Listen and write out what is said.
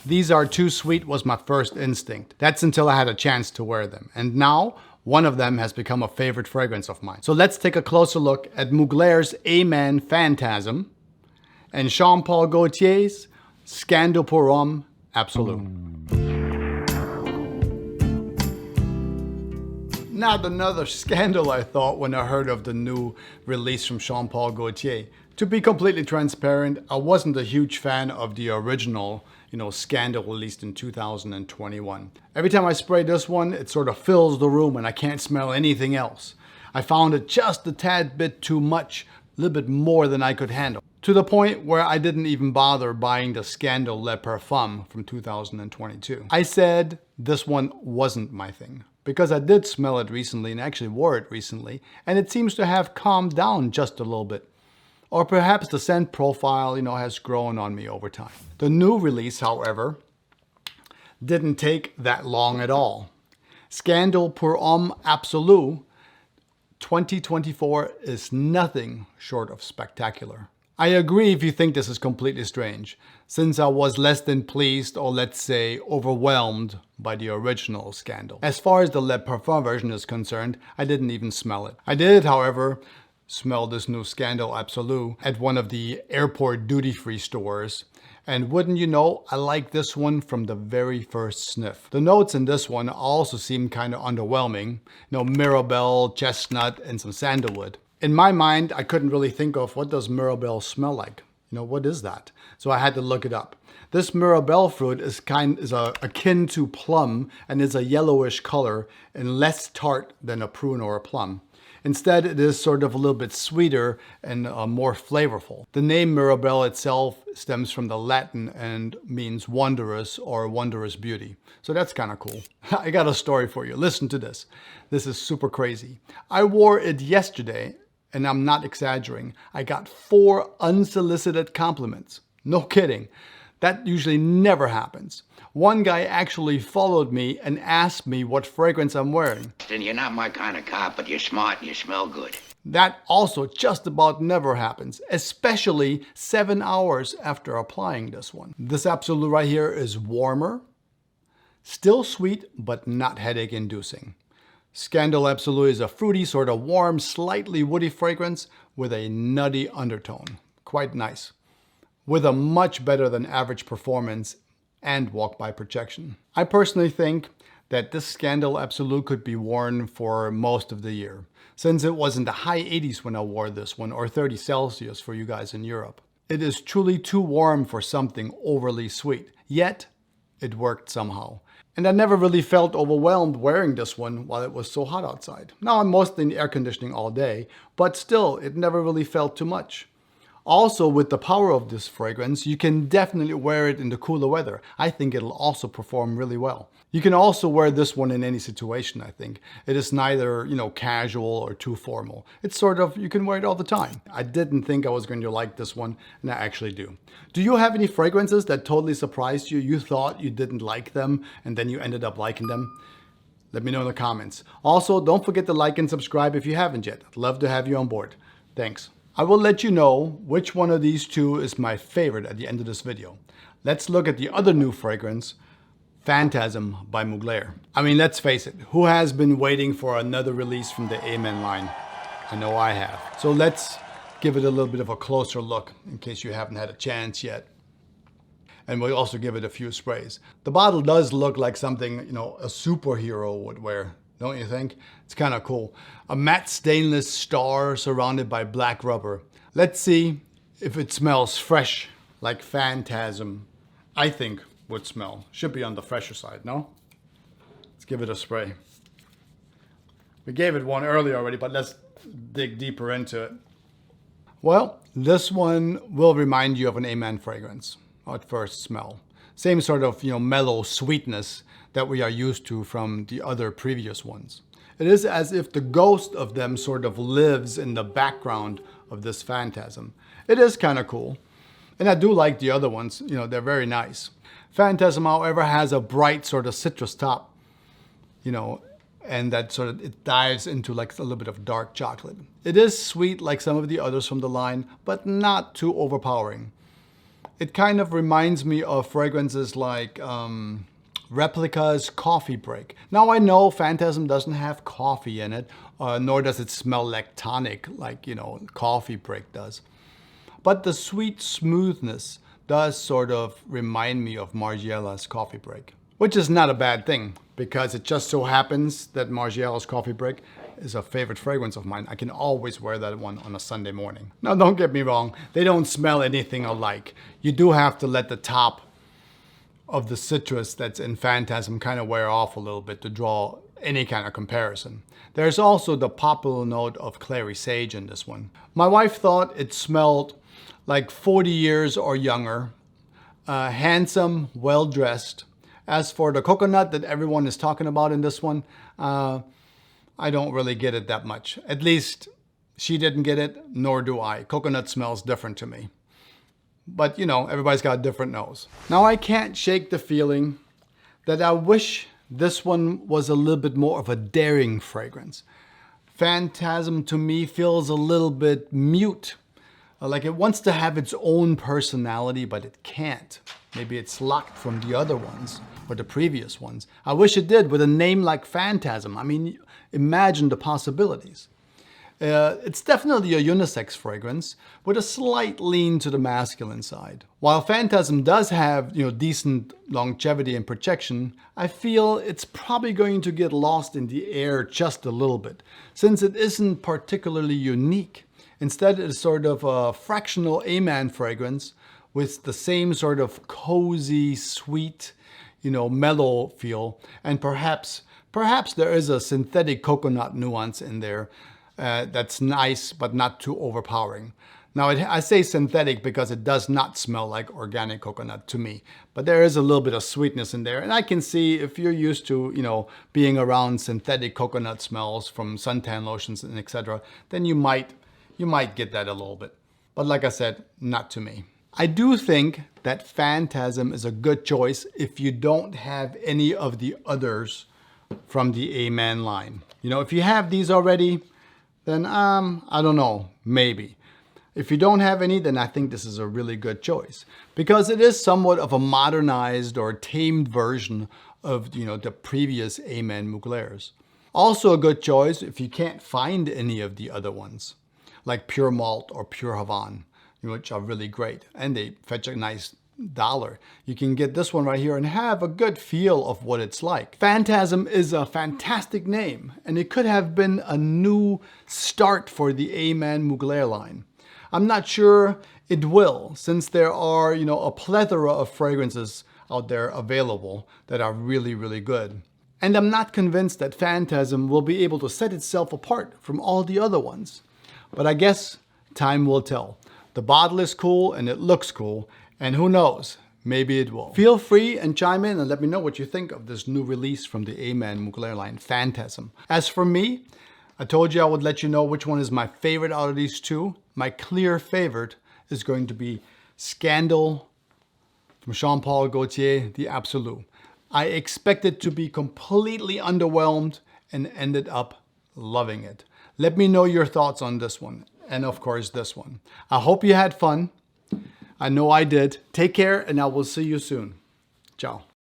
These are too sweet was my first instinct. That's until I had a chance to wear them. And now, one of them has become a favorite fragrance of mine. So let's take a closer look at Mugler's A-Man Phantasm and Jean Paul Gaultier's Scandal pour Homme Absolu. Not another scandal, I thought, when I heard of the new release from Jean Paul Gaultier. To be completely transparent, I wasn't a huge fan of the original, Scandal released in 2021. Every time I spray this one, it sort of fills the room and I can't smell anything else. I found it just a tad bit too much, a little bit more than I could handle. To the point where I didn't even bother buying the Scandal Le Parfum from 2022. I said this one wasn't my thing, because I did smell it recently and actually wore it recently, and it seems to have calmed down just a little bit. Or perhaps the scent profile, has grown on me over time. The new release, however, didn't take that long at all. Scandal pour Homme Absolu 2024 is nothing short of spectacular. I agree if you think this is completely strange, since I was less than pleased, or let's say overwhelmed, by the original Scandal. As far as the Le Parfum version is concerned, I didn't even smell it. I did, however, smell this new Scandal Absolu at one of the airport duty-free stores. And wouldn't you know, I like this one from the very first sniff. The notes in this one also seem kind of underwhelming. Mirabelle, chestnut, and some sandalwood. In my mind, I couldn't really think of what does Mirabelle smell like. What is that? So I had to look it up. This Mirabelle fruit is akin to plum and is a yellowish color and less tart than a prune or a plum. Instead, it is sort of a little bit sweeter and more flavorful. The name Mirabelle itself stems from the Latin and means wondrous or wondrous beauty. So that's kind of cool. I got a story for you. Listen to this. This is super crazy. I wore it yesterday, and I'm not exaggerating. I got 4 unsolicited compliments. No kidding. That usually never happens. One guy actually followed me and asked me what fragrance I'm wearing. Then you're not my kind of cop, but you're smart and you smell good. That also just about never happens, especially 7 hours after applying this one. This Absolu right here is warmer, still sweet, but not headache inducing. Scandal Absolu is a fruity, sort of warm, slightly woody fragrance with a nutty undertone. Quite nice. With a much better than average performance and walk-by projection. I personally think that this Scandal Absolu could be worn for most of the year, since it was in the high 80s when I wore this one, or 30 Celsius for you guys in Europe. It is truly too warm for something overly sweet, yet it worked somehow. And I never really felt overwhelmed wearing this one while it was so hot outside. Now I'm mostly in air conditioning all day, but still, it never really felt too much. Also, with the power of this fragrance, you can definitely wear it in the cooler weather. I think it'll also perform really well. You can also wear this one in any situation, I think. It is neither, casual or too formal. It's sort of, you can wear it all the time. I didn't think I was going to like this one, and I actually do. Do you have any fragrances that totally surprised you? You thought you didn't like them, and then you ended up liking them? Let me know in the comments. Also, don't forget to like and subscribe if you haven't yet. I'd love to have you on board. Thanks. I will let you know which one of these two is my favorite at the end of this video. Let's look at the other new fragrance, Phantasm by Mugler. I mean, let's face it, who has been waiting for another release from the A-Man line? I know I have. So let's give it a little bit of a closer look in case you haven't had a chance yet. And we'll also give it a few sprays. The bottle does look like something, a superhero would wear. Don't you think? It's kind of cool. A matte stainless star surrounded by black rubber. Let's see if it smells fresh like Phantasm, I think, would smell. Should be on the fresher side, no? Let's give it a spray. We gave it one earlier already, but let's dig deeper into it. Well, this one will remind you of an A-Man fragrance at first smell. Same sort of, mellow sweetness that we are used to from the other previous ones. It is as if the ghost of them sort of lives in the background of this Phantasm. It is kind of cool. And I do like the other ones, they're very nice. Phantasm, however, has a bright sort of citrus top, and that sort of, it dives into like a little bit of dark chocolate. It is sweet like some of the others from the line, but not too overpowering. It kind of reminds me of fragrances like Replica's Coffee Break. Now I know Phantasm doesn't have coffee in it, nor does it smell like tonic like, Coffee Break does. But the sweet smoothness does sort of remind me of Margiela's Coffee Break, which is not a bad thing because it just so happens that Margiela's Coffee Break is a favorite fragrance of mine. I can always wear that one on a Sunday morning. Now don't get me wrong, they don't smell anything alike. You do have to let the top of the citrus that's in Phantasm kind of wear off a little bit to draw any kind of comparison. There's also the popular note of clary sage in this one. My wife thought it smelled like 40 years or younger, handsome, well-dressed. As for the coconut that everyone is talking about in this one, I don't really get it that much. At least she didn't get it, nor do I. Coconut smells different to me. But everybody's got a different nose. Now I can't shake the feeling that I wish this one was a little bit more of a daring fragrance. Phantasm to me feels a little bit mute. Like it wants to have its own personality, but it can't. Maybe it's locked from the other ones or the previous ones. I wish it did with a name like Phantasm. I mean, imagine the possibilities. It's definitely a unisex fragrance with a slight lean to the masculine side. While Phantasm does have, decent longevity and protection, I feel it's probably going to get lost in the air just a little bit, since it isn't particularly unique. Instead, it's sort of a fractional A-man fragrance with the same sort of cozy, sweet, mellow feel. And perhaps there is a synthetic coconut nuance in there that's nice, but not too overpowering. Now, I say synthetic because it does not smell like organic coconut to me, but there is a little bit of sweetness in there. And I can see if you're used to, being around synthetic coconut smells from suntan lotions and etc., then you might get that a little bit. But like I said, not to me. I do think that Phantasm is a good choice if you don't have any of the others from the A-man line. If you have these already, then I don't know, maybe. If you don't have any, then I think this is a really good choice because it is somewhat of a modernized or tamed version of the previous A-man Muglers. Also a good choice if you can't find any of the other ones, like Pure Malt or Pure Havane, which are really great and they fetch a nice $1. You can get this one right here and have a good feel of what it's like. Phantasm is a fantastic name and it could have been a new start for the A-man Mugler line. I'm not sure it will, since there are, a plethora of fragrances out there available that are really, really good. And I'm not convinced that Phantasm will be able to set itself apart from all the other ones. But I guess time will tell. The bottle is cool and it looks cool, and who knows, maybe it will. Feel free and chime in and let me know what you think of this new release from the A-man Mugler line, Phantasm. As for me, I told you I would let you know which one is my favorite out of these two. My clear favorite is going to be Scandal from Jean Paul Gaultier, the ABSOLU. I expected to be completely underwhelmed and ended up loving it. Let me know your thoughts on this one, and of course this one. I hope you had fun. I know I did. Take care, and I will see you soon. Ciao.